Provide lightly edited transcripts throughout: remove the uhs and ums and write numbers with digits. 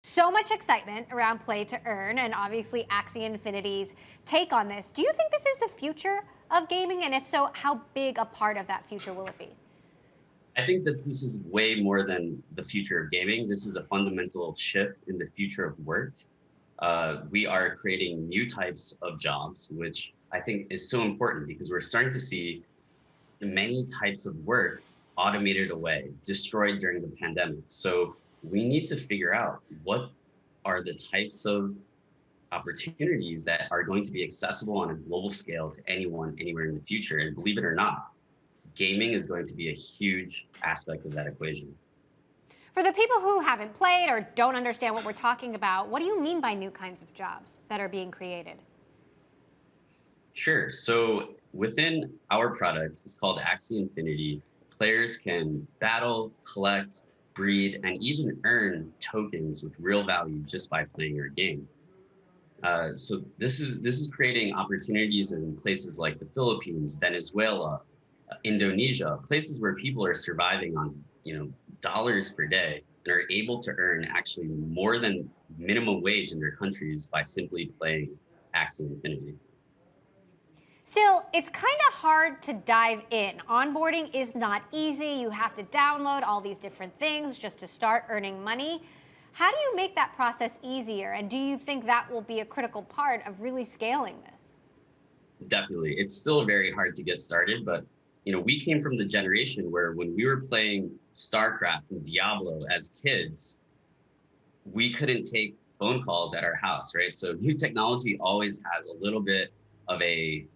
So much excitement around play to earn, and obviously Axie Infinity's take on this. Do you think this is the future of gaming? And if so, how big a part of that future will it be? I think that this is way more than the future of gaming. This is a fundamental shift in the future of work. We are creating new types of jobs, which I think is so important because we're starting to see many types of work automated away, destroyed during the pandemic. So we need to figure out what are the types of opportunities that are going to be accessible on a global scale to anyone, anywhere in the future. And believe it or not, gaming is going to be a huge aspect of that equation. For the people who haven't played or don't understand what we're talking about, what do you mean by new kinds of jobs that are being created? Sure. So within our product, it's called Axie Infinity. Players can battle, collect, breed, and even earn tokens with real value just by playing your game. So this is creating opportunities in places like the Philippines, Venezuela, Indonesia, places where people are surviving on dollars per day and are able to earn actually more than minimum wage in their countries by simply playing Axie Infinity. Still, it's kind of hard to dive in. Onboarding is not easy. You have to download all these different things just to start earning money. How do you make that process easier? And do you think that will be a critical part of really scaling this? Definitely. It's still very hard to get started, but we came from the generation where when we were playing StarCraft and Diablo as kids, we couldn't take phone calls at our house, right? So new technology always has a little bit of a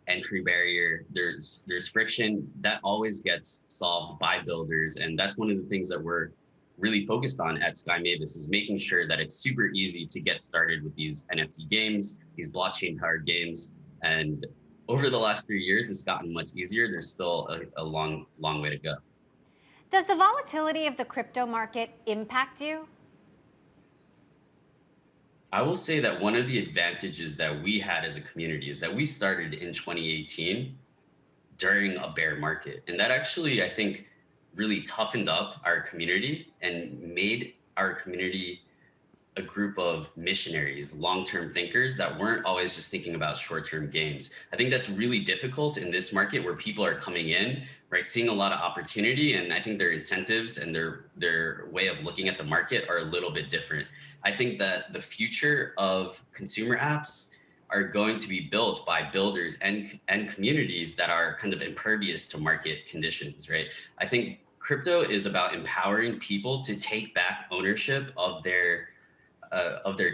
entry barrier. There's friction that always gets solved by builders, and that's one of the things that we're really focused on at Sky Mavis is making sure that it's super easy to get started with these NFT games, these blockchain powered games. And over the last 3 years, it's gotten much easier. There's still a long way to go. Does the volatility of the crypto market impact you? I will say that one of the advantages that we had as a community is that we started in 2018 during a bear market. And that actually, I think, really toughened up our community and made our community a group of missionaries, long-term thinkers that weren't always just thinking about short-term gains. I think that's really difficult in this market where people are coming in, right, seeing a lot of opportunity, and I think their incentives and their way of looking at the market are a little bit different. I think that the future of consumer apps are going to be built by builders and communities that are kind of impervious to market conditions, right? I think crypto is about empowering people to take back ownership of their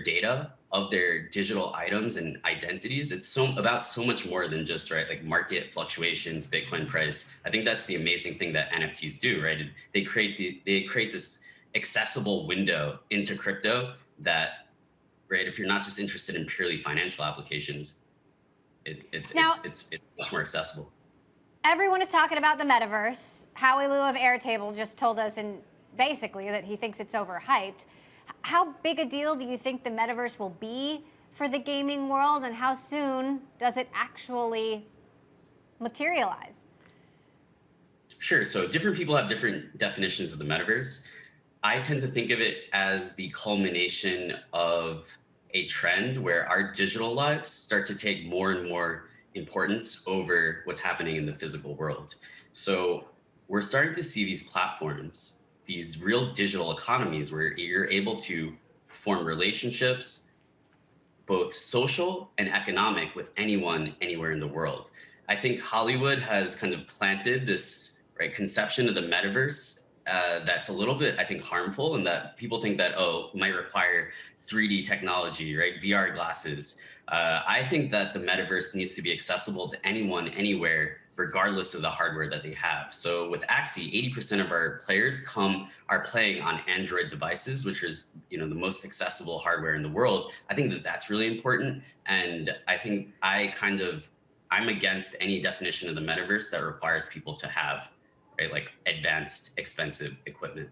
data, of their digital items and identities. It's about so much more than just right, like market fluctuations, Bitcoin price. I think that's the amazing thing that NFTs do, right? They create this accessible window into crypto that, right, if you're not just interested in purely financial applications, it, it's Now, it's it's it's much more accessible. everyone is talking about the metaverse. Howie Liu of Airtable just told us, and basically, that he thinks it's overhyped. How big a deal do you think the metaverse will be for the gaming world, and how soon does it actually materialize? Sure. So different people have different definitions of the metaverse. I tend to think of it as the culmination of a trend where our digital lives start to take more and more importance over what's happening in the physical world. So we're starting to see these platforms, these real digital economies where you're able to form relationships, both social and economic, with anyone, anywhere in the world. I think Hollywood has kind of planted this right conception of the metaverse that's a little bit, I think, harmful, and that people think that might require 3D technology, right, VR glasses. I think that the metaverse needs to be accessible to anyone, anywhere, regardless of the hardware that they have. So with Axie, 80% of our players are playing on Android devices, which is the most accessible hardware in the world. I think that that's really important, and I think I'm against any definition of the metaverse that requires people to have right like advanced, expensive equipment.